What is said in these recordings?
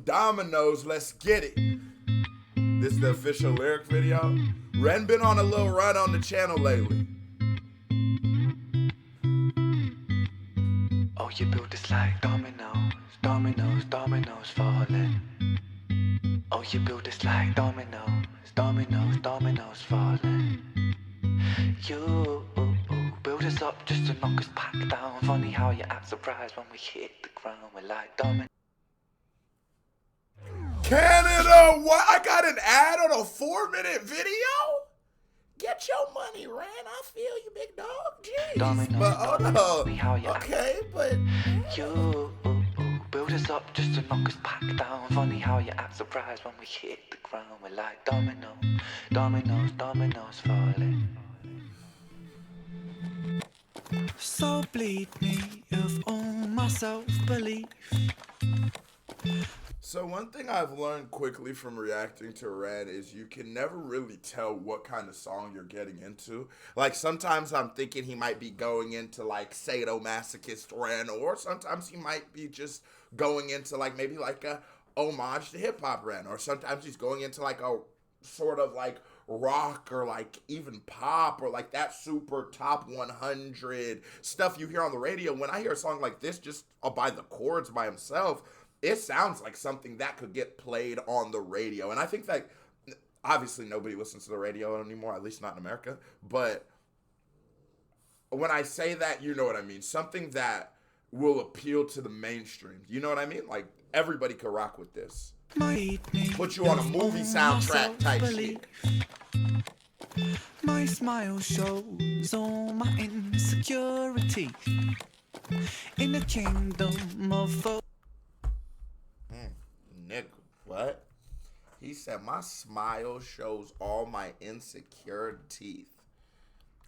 Dominoes, let's get it. This is the official lyric video. Ren been on a little run on the channel lately. Oh, you built this like dominoes, dominoes, dominoes falling. Oh, you built this like dominoes, dominoes, dominoes falling. You build us up just to knock us back down. Funny how you act surprised when we hit the ground. We're like dominoes. Canada, what? I got an ad on a 4-minute video? Get your money, Ren. I feel you, big dog. Jeez. Dominoes, But, oh no. funny how you Okay, but... You build us up just to knock us back down. Funny how you act surprised when we hit the ground. We're like dominoes, dominoes, dominoes falling. So bleed me of all my self-belief. So one thing I've learned quickly from reacting to Ren is you can never really tell what kind of song you're getting into. Like sometimes I'm thinking he might be going into like sadomasochist Ren, or sometimes he might be just going into like maybe like a homage to hip hop Ren, or sometimes he's going into like a sort of like rock or like even pop or like that super top 100 stuff you hear on the radio. When I hear a song like this just by the chords by himself, it sounds like something that could get played on the radio. And I think that obviously nobody listens to the radio anymore, at least not in America. But when I say that, you know what I mean. Something that will appeal to the mainstream. You know what I mean? Like everybody could rock with this. Put you on a movie soundtrack type shit. My smile shows all my insecurity in the kingdom of Nigga, what? He said, my smile shows all my insecure teeth.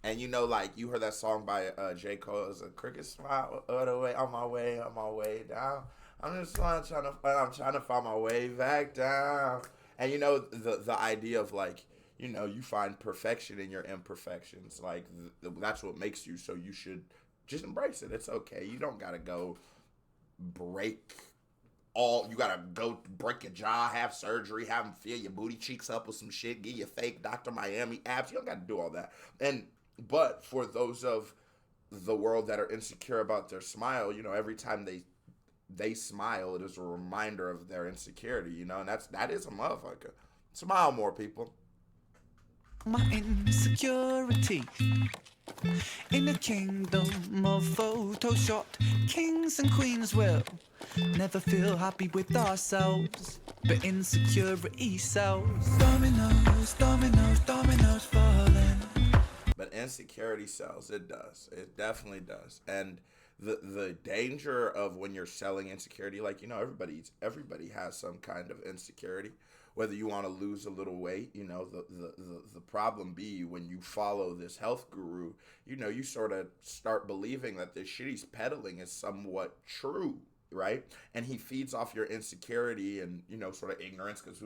And you know, like, you heard that song by J. Cole, it's a cricket smile all the way, on my way down. I'm just trying to find my way back down. And you know, the idea of like, you know, you find perfection in your imperfections. Like, that's what makes you, so you should just embrace it. It's okay. You don't gotta go you gotta go break your jaw, have surgery, have them fill your booty cheeks up with some shit, give you fake Dr. Miami abs. You don't gotta do all that. But for those of the world that are insecure about their smile, you know, every time they smile, it is a reminder of their insecurity, you know, and that is a motherfucker. Smile more, people. my insecurity in the kingdom of Photoshop. Kings and queens will never feel happy with ourselves, but insecurity sells. Dominoes, dominoes, dominoes falling. But insecurity sells. It does. It definitely does. And the danger of when you're selling insecurity, like, you know, everybody has some kind of insecurity. Whether you want to lose a little weight, you know, the problem be when you follow this health guru, you know, you sort of start believing that this shit he's peddling is somewhat true, right? And he feeds off your insecurity and, you know, sort of ignorance, because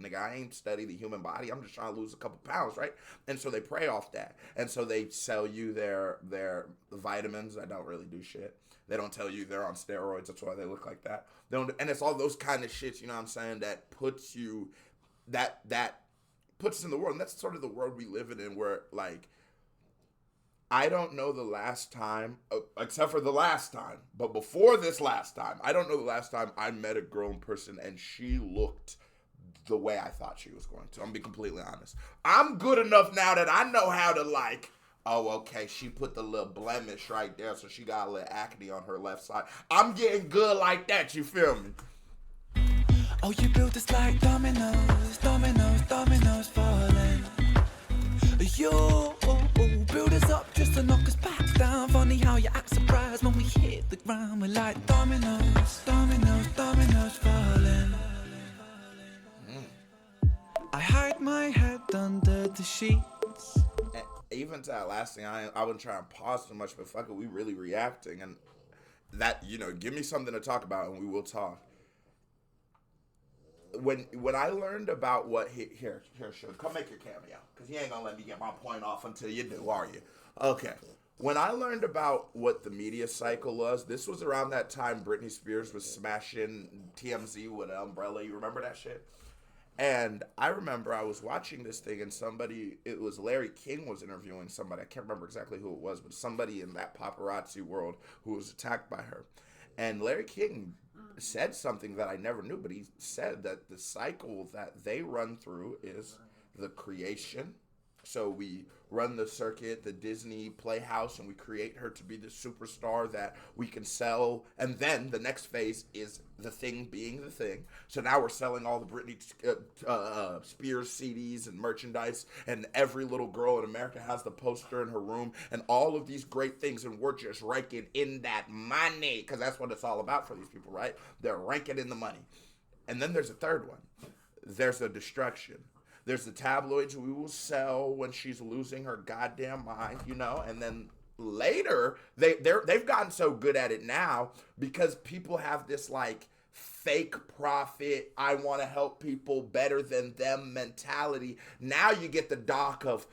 nigga, I ain't study the human body. I'm just trying to lose a couple pounds, right? And so they prey off that. And so they sell you their vitamins that don't really do shit. They don't tell you they're on steroids. That's why they look like that. And it's all those kind of shits, you know what I'm saying, that puts you, that puts us in the world. And that's sort of the world we live in where, like, I don't know the last time, except for the last time, but before this last time, I don't know the last time I met a girl in person and she looked the way I thought she was going to. I'm going to be completely honest. I'm good enough now that I know how to, like, oh, okay, she put the little blemish right there, so she got a little acne on her left side. I'm getting good like that, you feel me? Oh, you built us like dominoes, dominoes, dominoes falling. You build us up just to knock us back down. Funny how you act surprised when we hit the ground. We're like dominoes, dominoes, dominoes falling. I hide my head under the sheets. Even to that last thing, I wouldn't try and pause too much, but fuck it, we really reacting. And that, you know, give me something to talk about and we will talk. When I learned about what here, Suge, come make your cameo, because you ain't gonna let me get my point off until you do, are you? Okay. When I learned about what the media cycle was, this was around that time Britney Spears was smashing TMZ with an umbrella. You remember that shit? And I remember I was watching this thing and it was Larry King was interviewing somebody. I can't remember exactly who it was, but somebody in that paparazzi world who was attacked by her. And Larry King said something that I never knew, but he said that the cycle that they run through is the creation. So we run the circuit, the Disney Playhouse, and we create her to be the superstar that we can sell. And then the next phase is the thing being the thing. So now we're selling all the Britney Spears CDs and merchandise, and every little girl in America has the poster in her room, and all of these great things, and we're just ranking in that money, because that's what it's all about for these people, right? They're ranking in the money. And then there's a third one. There's a destruction. There's the tabloids we will sell when she's losing her goddamn mind, you know? And then later, they've gotten so good at it now because people have this, like, fake profit, I want to help people better than them mentality. Now you get the doc of,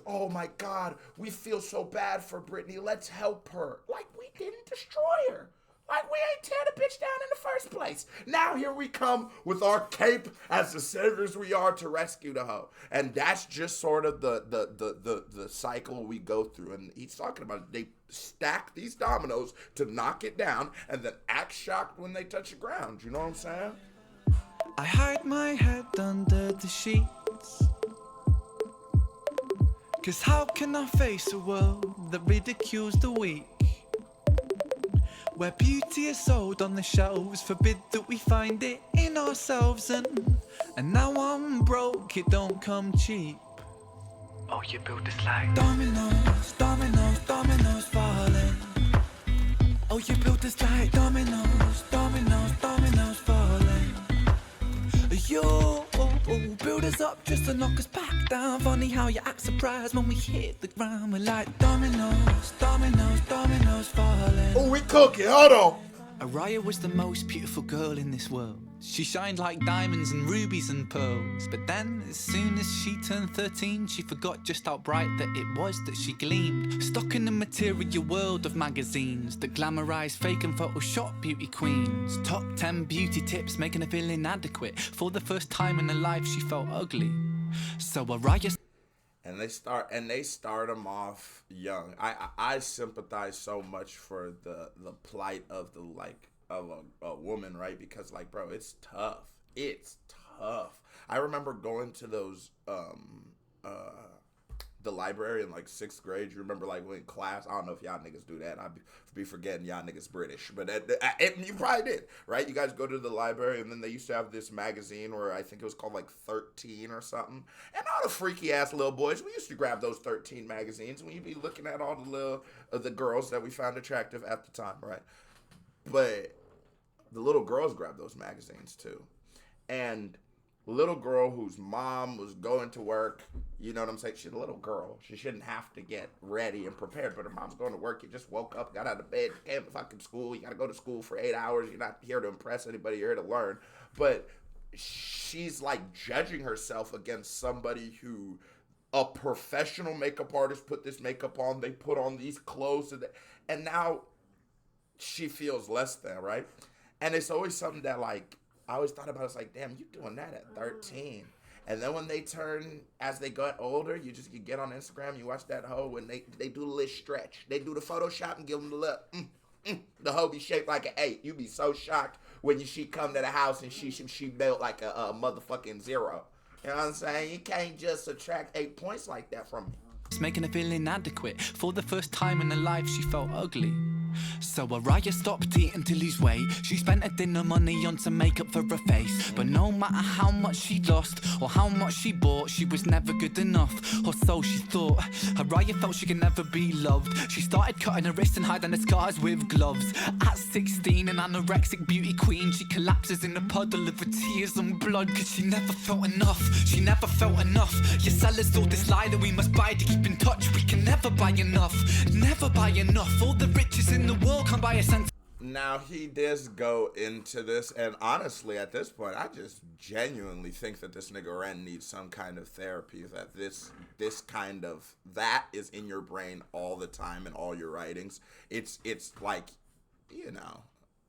oh my God, we feel so bad for Britney, let's help her. Like, we didn't destroy her. Like, we ain't tear the bitch down in the first place. Now here we come with our cape as the saviors we are to rescue the hoe. And that's just sort of the cycle we go through. And he's talking about it. They stack these dominoes to knock it down and then act shocked when they touch the ground. You know what I'm saying? I hide my head under the sheets, 'cause how can I face a world that ridicules the weak? Where beauty is sold on the shelves, forbid that we find it in ourselves. And now I'm broke, it don't come cheap. Oh, you build this like dominoes, dominoes, dominoes falling. Oh, you build this like dominoes, dominoes, dominoes falling. You build us up just to knock us back down. Funny how you act surprised when we hit the ground. We're like dominoes, dominoes, dominoes falling. Oh, we cooking, hold on. Araya was the most beautiful girl in this world. She shined like diamonds and rubies and pearls. But then, as soon as she turned 13, she forgot just how bright that it was that she gleamed. Stuck in the material world of magazines that glamourize fake and Photoshop beauty queens. Top 10 beauty tips making her feel inadequate. For the first time in her life, she felt ugly. So Araya... And they start them off young. I sympathize so much for the plight of a woman, right? Because, like, bro, it's tough. It's tough. I remember going to those the library in like 6th grade. You remember, like, when class, I don't know if y'all niggas do that. I'd be forgetting y'all niggas British, but you probably did, right? You guys go to the library, and then they used to have this magazine where I think it was called like 13 or something. And all the freaky ass little boys, we used to grab those 13 magazines, and we'd be looking at all the girls that we found attractive at the time, right? But the little girls grabbed those magazines too, and little girl whose mom was going to work, you know what I'm saying? She's a little girl. She shouldn't have to get ready and prepared, but her mom's going to work. You just woke up, got out of bed, came to fucking school. You got to go to school for 8 hours. You're not here to impress anybody. You're here to learn. But she's like judging herself against somebody who, a professional makeup artist put this makeup on. They put on these clothes. And now she feels less than, right? And it's always something that, like, I always thought about it. It's like, damn, you doing that at 13. And then when they turn, as they got older, you get on Instagram, you watch that hoe, and they do the little stretch. They do the Photoshop and give them the look. The hoe be shaped like an 8. You be so shocked when she come to the house and she built like a motherfucking 0. You know what I'm saying? You can't just subtract 8 points like that from me. It's making her feel inadequate. For the first time in her life, she felt ugly. So Araya stopped eating to lose weight. She spent her dinner money on some makeup for her face. But no matter how much she lost or how much she bought, she was never good enough, or so she thought. Araya felt she could never be loved. She started cutting her wrists and hiding her scars with gloves. At 16, an anorexic beauty queen, she collapses in a puddle of her tears and blood. Cause she never felt enough. She never felt enough. Your sellers told this lie that we must buy to keep in touch. We can never buy enough. Never buy enough. All the riches in the world can't buy a sense. Now he does go into this, and honestly, at this point, I just genuinely think that this nigga Ren needs some kind of therapy. That this kind of that is in your brain all the time in all your writings. It's like, you know,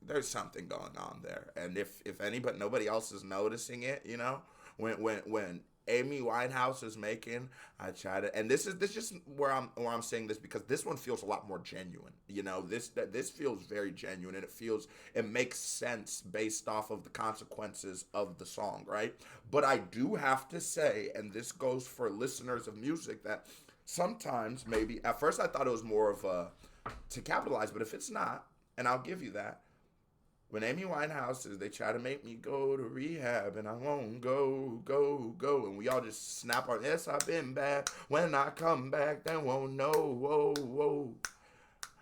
there's something going on there, and if anybody, nobody else is noticing it, you know, when Amy Winehouse is making, I try to, and this just where I'm saying this because this one feels a lot more genuine. You know, this feels very genuine, and it makes sense based off of the consequences of the song, right? But I do have to say, and this goes for listeners of music, that sometimes maybe at first I thought it was more of a to capitalize, but if it's not, and I'll give you that. When Amy Winehouse says they try to make me go to rehab and I won't go, and we all just snap our, yes, I've been bad. When I come back, they won't know, whoa.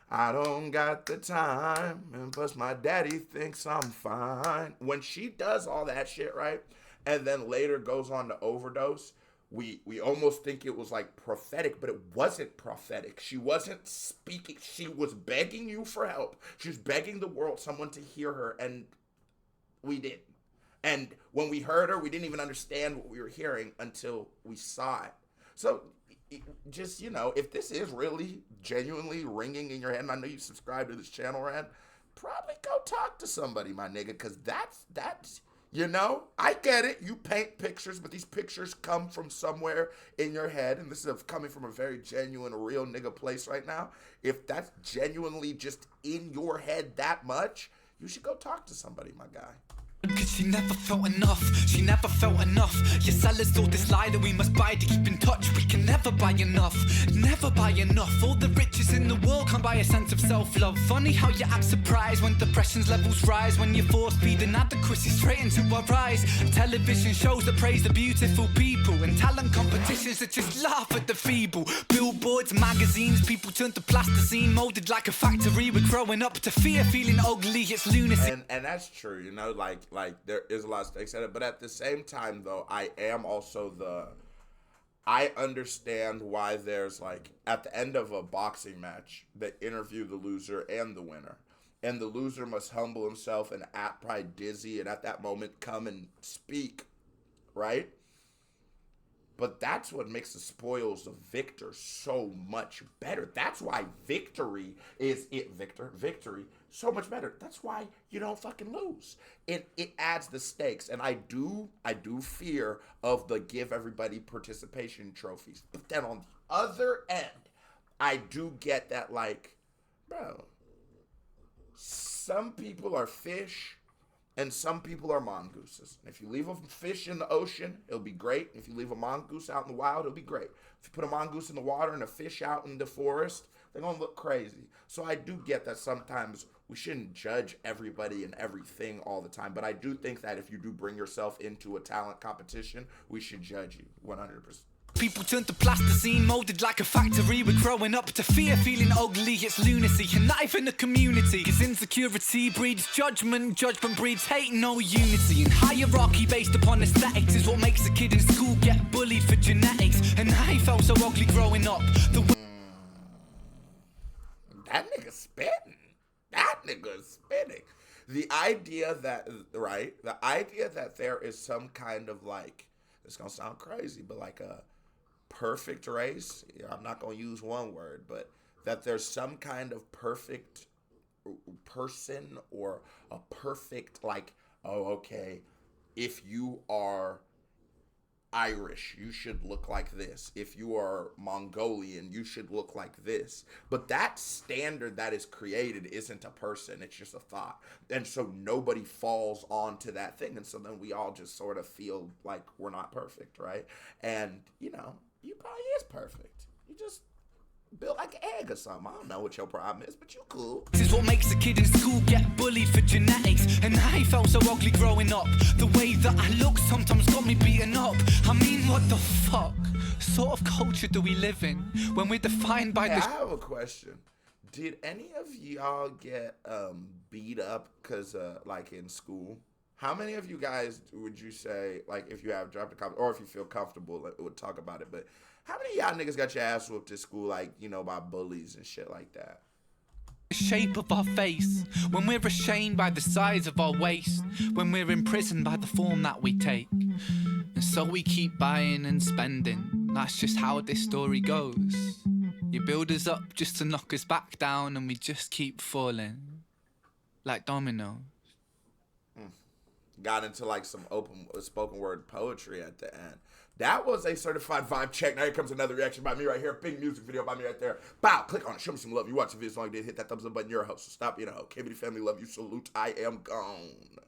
I don't got the time, and plus my daddy thinks I'm fine. When she does all that shit, right, and then later goes on to overdose, we almost think it was like prophetic, but it wasn't prophetic. She wasn't speaking. She was begging you for help. She was begging the world, someone to hear her, and we didn't. And when we heard her, we didn't even understand what we were hearing until we saw it. So just, you know, if this is really genuinely ringing in your head, and I know you subscribe to this channel, Rand, probably go talk to somebody, my nigga, because that's you know, I get it. You paint pictures, but these pictures come from somewhere in your head, and this is coming from a very genuine, real nigga place right now. If that's genuinely just in your head that much, you should go talk to somebody, my guy. Cause she never felt enough, she never felt enough. Your sellers told this lie that we must buy to keep in touch. We can never buy enough, never buy enough. All the riches in the world can't buy a sense of self-love. Funny how you act surprised when depression's levels rise, when you force feed inadequacy straight into our eyes. Television shows that praise the beautiful people, and talent competitions that just laugh at the feeble. Billboards, magazines, people turn to plasticine, molded like a factory. We're growing up to fear, feeling ugly, it's lunacy. And that's true, you know, like there is a lot of stakes at it, but at the same time though, I understand why there's like at the end of a boxing match they interview the loser and the winner, and the loser must humble himself and act probably dizzy and at that moment come and speak, right? But that's what makes the spoils of victor so much better. That's why victory so much better. That's why you don't fucking lose. It adds the stakes. And I do fear of the give everybody participation trophies. But then on the other end, I do get that, like, bro, some people are fish and some people are mongooses. And if you leave a fish in the ocean, it'll be great. If you leave a mongoose out in the wild, it'll be great. If you put a mongoose in the water and a fish out in the forest, they're going to look crazy. So I do get that sometimes we shouldn't judge everybody and everything all the time. But I do think that if you do bring yourself into a talent competition, we should judge you 100%. People turn to plasticine, molded like a factory. We're growing up to fear, feeling ugly, it's lunacy. And not even a community, cause insecurity breeds judgment, judgment breeds hate, no unity. And hierarchy based upon aesthetics is what makes a kid in school get bullied for genetics. And I felt so ugly growing up. That nigga spitting. The idea that, right, the idea that there is some kind of like, it's gonna sound crazy, but like a perfect race, I'm not gonna use one word, but that there's some kind of perfect person or a perfect, like, oh, okay, if you are Irish, you should look like this. If you are Mongolian, you should look like this. But that standard that is created isn't a person, it's just a thought. And so nobody falls onto that thing. And so then we all just sort of feel like we're not perfect, right? And, you know, you probably is perfect. You just built like an egg or something. I don't know what your problem is, but you cool. This is what makes a kid in school get bullied for genetics. And I felt so ugly growing up. The way that I look sometimes got me beaten up. I mean, what the fuck sort of culture do we live in when we're defined by this? I have a question. Did any of y'all get beat up because like in school? How many of you guys would you say, like, if you have dropped a comment, or if you feel comfortable, like, would talk about it, but how many of y'all niggas got your ass whooped at school, like, you know, by bullies and shit like that? shape of our face, when we're ashamed by the size of our waist, when we're imprisoned by the form that we take. And so we keep buying and spending, that's just how this story goes. You build us up just to knock us back down, and we just keep falling like dominoes. Got into like some open spoken word poetry at the end. That was a certified vibe check. Now here comes another reaction by me right here. Big music video by me right there. Bow, click on it. Show me some love. You watch the video as long as you did. Hit that thumbs up button. You're a host. So stop being a hoe. KBD family, love you. Salute. I am gone.